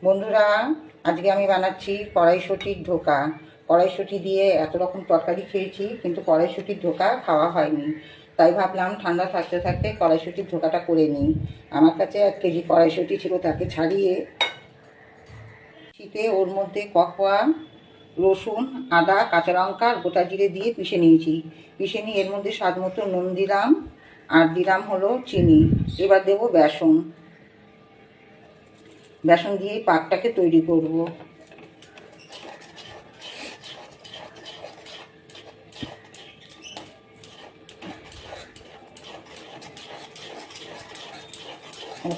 বন্ধুরা, আজকে আমি বানাচ্ছি কড়াইশুঁটির ধোকা। কড়াইশুঁটি দিয়ে এত রকম তরকারি খেয়েছি, কিন্তু কড়াইশুঁটির ধোকা খাওয়া হয়নি। তাই ভাবলাম ঠান্ডা থাকতে থাকতে কড়াইশুঁটির ধোকাটা করে নিই। আমার কাছে 1 কেজি কড়াইশুঁটি ছিল, তাকে ছাড়িয়ে শীতে ওর মধ্যে ককোয়া, রসুন, আদা, কাঁচা লঙ্কা আর গোটা জিরে দিয়ে পিষে নিয়েছি। পিষে নিয়ে এর মধ্যে স্বাদ মতো নুন দিলাম, আর দিলাম হলো চিনি। এবার দেবো বেসন। বেসন দিয়ে পাকটাকে তৈরি করব।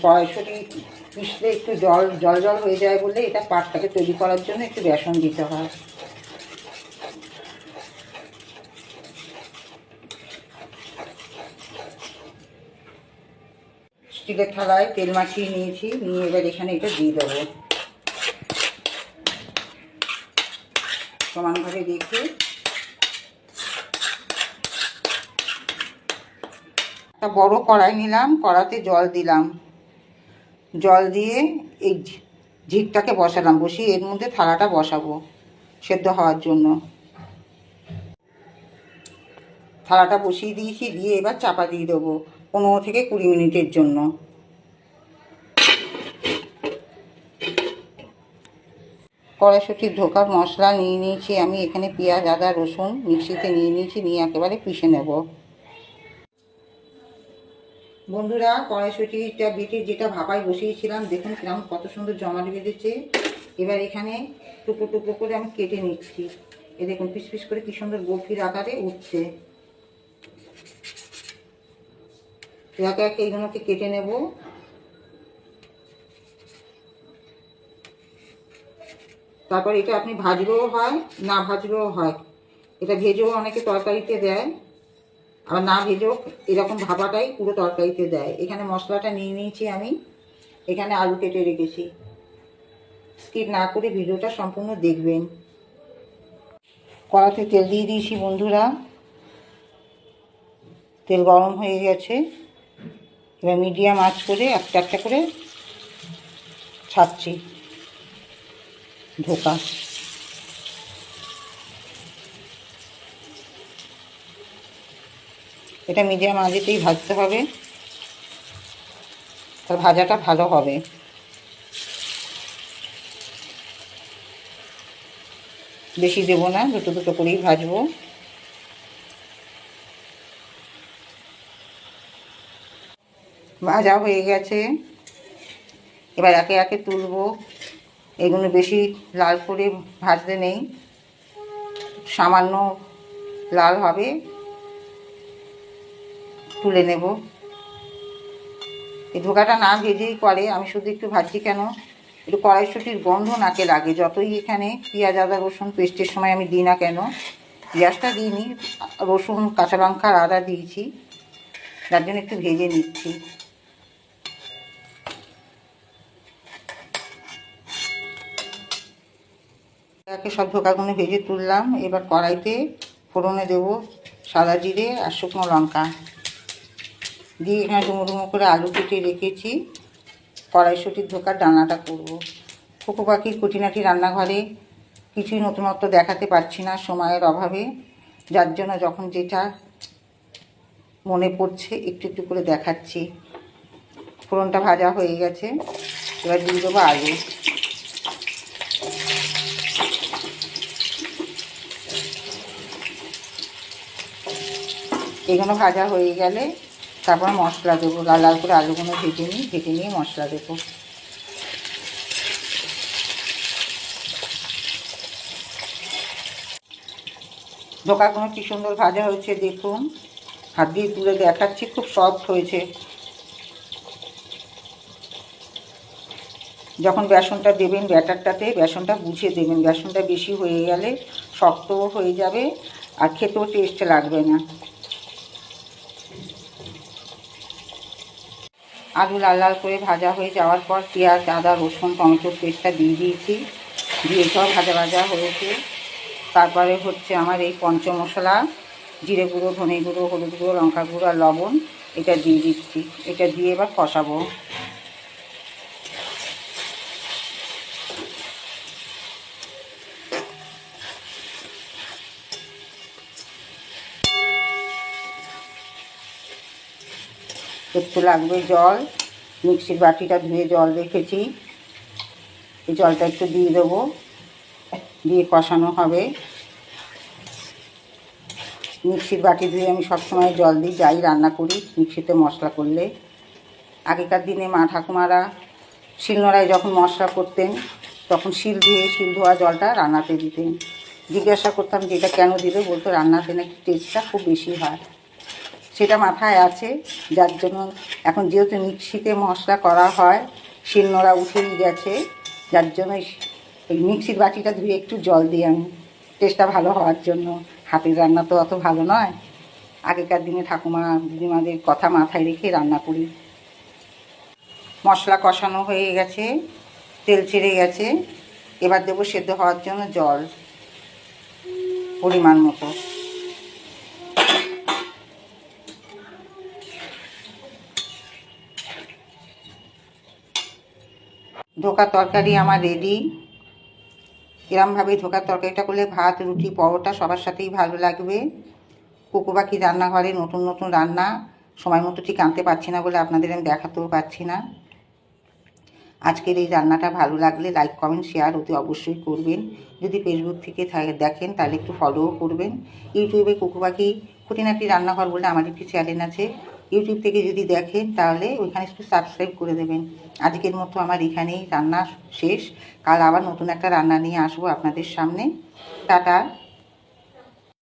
কড়াইশুঁটি পিষলে একটু জল জল জল হয়ে যায় বলে এটা পাকটাকে তৈরি করার জন্য একটু বেসন দিতে হয়। স্টিলের থালায় তেল মাখিয়ে নিয়েছি, নিয়ে এবার এখানে এটা দিয়ে দেবো। সমানভাবে রেখে একটা বড় কড়াই নিলাম, কড়াতে জল দিলাম। জল দিয়ে এই ঝিকটাকে বসালাম, বসিয়ে এর মধ্যে থালাটা বসাবো সেদ্ধ হওয়ার জন্য। থালাটা বসিয়ে দিয়েছি, দিয়ে এবার চাপা দিয়ে দেবো 15 থেকে 20 মিনিটের জন্য। কড়াইশুঁটির ধোকার মশলা নিয়ে নিয়েছি আমি। এখানে পেঁয়াজ, আদা, রসুন মিক্সিতে নিয়ে নিয়েছি, নিয়ে একেবারে পিষে নেব। বন্ধুরা, কড়াইশুঁটিটা বেটে যেটা ভাপায় বসিয়েছিলাম, দেখুন কিরকম কত সুন্দর জমাট বেঁধেছে। এবার এখানে টুকরো টুকরো করে আমি কেটে নিচ্ছি। এ দেখুন পিস পিস করে কি সুন্দর বরফির আকারে উঠছে। একে একে এইগুলোকে কেটে নেব। তারপর এটা আপনি ভাজলেও হয়, না ভাজলেও হয়। এটা ভেজেও অনেকে তরকারিতে দেয়, আবার না ভেজেও এরকম ভাপাটাই পুরো তরকারিতে দেয়। এখানে মশলাটা নিয়ে নিয়েছি আমি। এখানে আলু কেটে রেখেছি। স্কিপ না করে ভিডিওটা সম্পূর্ণ দেখবেন। কড়াতে তেল দিয়ে দিয়েছি বন্ধুরা। তেল গরম হয়ে গেছে। এবার মিডিয়াম আঁচ করে একটা একটা করে ছাড়ছি ধোকা। এটা মিডিয়াম আঁচেতেই ভাজতে হবে, তার ভাজাটা ভালো হবে। বেশি দেবো না, দুটো দুটো করেই ভাজবো। ভাজা হয়ে গেছে, এবার একে একে তুলবো। এগুলো বেশি লাল করে ভাজতে নেই, সামান্য লাল হবে, তুলে নেব। এই ধোকাটা না ভেজেই করে, আমি শুধু একটু ভাজছি কেন, একটু কড়াইশুঁটির গন্ধ নাকে লাগে। যতই এখানে পেঁয়াজ, আদা, রসুন পেস্টের সময় আমি দিই না কেন, পেঁয়াজটা দিইনি, রসুন, কাঁচা লঙ্কা আর আদা দিয়েছি, যার জন্য একটু ভেজে নিচ্ছি। একে সব ধোকাগুলো ভেজে তুললাম। এবার কড়াইতে ফোড়নে দেবো সাদা জিরে আর শুকনো লঙ্কা দিয়ে এখানে ডুমো ডুমো করে আলু কেটে রেখেছি। কড়াইশুঁটির ধোকার রান্নাটা করব। কোকো পাখির খুঁটিনাটি রান্নাঘরে কিছুই নতুনত্ব দেখাতে পারছি না সময়ের অভাবে, যার জন্য যখন যেটা মনে পড়ছে একটু একটু করে দেখাচ্ছি। ফোড়নটা ভাজা হয়ে গেছে, এবার দিয়ে দেবো আলু। এগুলো ভাজা হয়ে গেলে তারপর মশলা দেবো। লাল লাল করে আলুগুলো ভেজে নিয়ে মশলা দেবো। ধোকাগুলো কি সুন্দর ভাজা হয়েছে দেখুন, হাত দিয়ে তুলে দেখাচ্ছি, খুব সফট হয়েছে। যখন বেসনটা দেবেন ব্যাটারটাতে, বেসনটা বুঝে দেবেন। বেসনটা বেশি হয়ে গেলে শক্তও হয়ে যাবে আর খেতেও টেস্ট লাগবে না। আলু লাল লাল করে ভাজা হয়ে যাওয়ার পর পেঁয়াজ, আদা, রসুন, টমেটোর পেস্টটা দিয়ে দিয়েছি। দিয়ে সব ভাজা ভাজা হয়েছে। তারপরে হচ্ছে আমার এই পঞ্চ মশলা, জিরে গুঁড়ো, ধনে গুঁড়ো, হলুদ গুঁড়ো, লঙ্কা গুঁড়ো আর লবণ, এটা দিয়ে দিচ্ছি। এটা দিয়ে এবার কষাবো। একটু লাগবে জল। মিক্সির বাটিটা ধুয়ে জল রেখেছি, এই জলটা একটু দিয়ে দেবো, দিয়ে কষানো হবে। মিক্সির বাটি ধুয়ে আমি সবসময় জল দিই যাই রান্না করি, মিক্সিতে মশলা করলে। আগেকার দিনে মা ঠাকুমারা শিলনোড়ায় যখন মশলা করতেন তখন শিল ধোয়া জলটা রান্নাতে দিতেন। জিজ্ঞাসা করতাম যে এটা কেন দিলে, বলতো রান্নাতে নাকি টেস্টটা খুব বেশি হয়। সেটা মাথায় আছে, যার জন্য এখন যেহেতু মিক্সিতে মশলা করা হয়, শিলনোড়া উঠেই গেছে, যার জন্য এই মিক্সির বাটিটা ধুয়ে একটু জল দিই আমি, টেস্টটা ভালো হওয়ার জন্য। হাতের রান্না তো অত ভালো নয়, আগেকার দিনে ঠাকুমা দিদিমাদের কথা মাথায় রেখে রান্না করি। মশলা কষানো হয়ে গেছে, তেল ছেড়ে গেছে, এবার দেবো সেদ্ধ হওয়ার জন্য জল পরিমাণ মতো। ধোকার তরকারি আমার রেডি। এরমভাবে ধোকার তরকারিটা করলে ভাত, রুটি, পরোটা সবার সাথেই ভালো লাগবে। কুকু পাখি রান্নাঘরে নতুন নতুন রান্না সময় মতো ঠিক আনতে পারছি না বলে আপনাদের আমি দেখাতেও পারছি না। আজকের এই রান্নাটা ভালো লাগলে লাইক, কমেন্ট, শেয়ার অতি অবশ্যই করবেন। যদি ফেসবুক থেকে দেখেন তাহলে একটু ফলোও করবেন। ইউটিউবে কুকু পাখি খুঁটিনাটি রান্নাঘর বলে আমার একটি চ্যানেল আছে, ইউটিউব থেকে যদি দেখেন তাহলে ওইখানে একটু সাবস্ক্রাইব করে দেবেন। আজকের মতো আমার এখানেই রান্না শেষ, কাল আবার নতুন একটা রান্না নিয়ে আসবো আপনাদের সামনে। টাটা।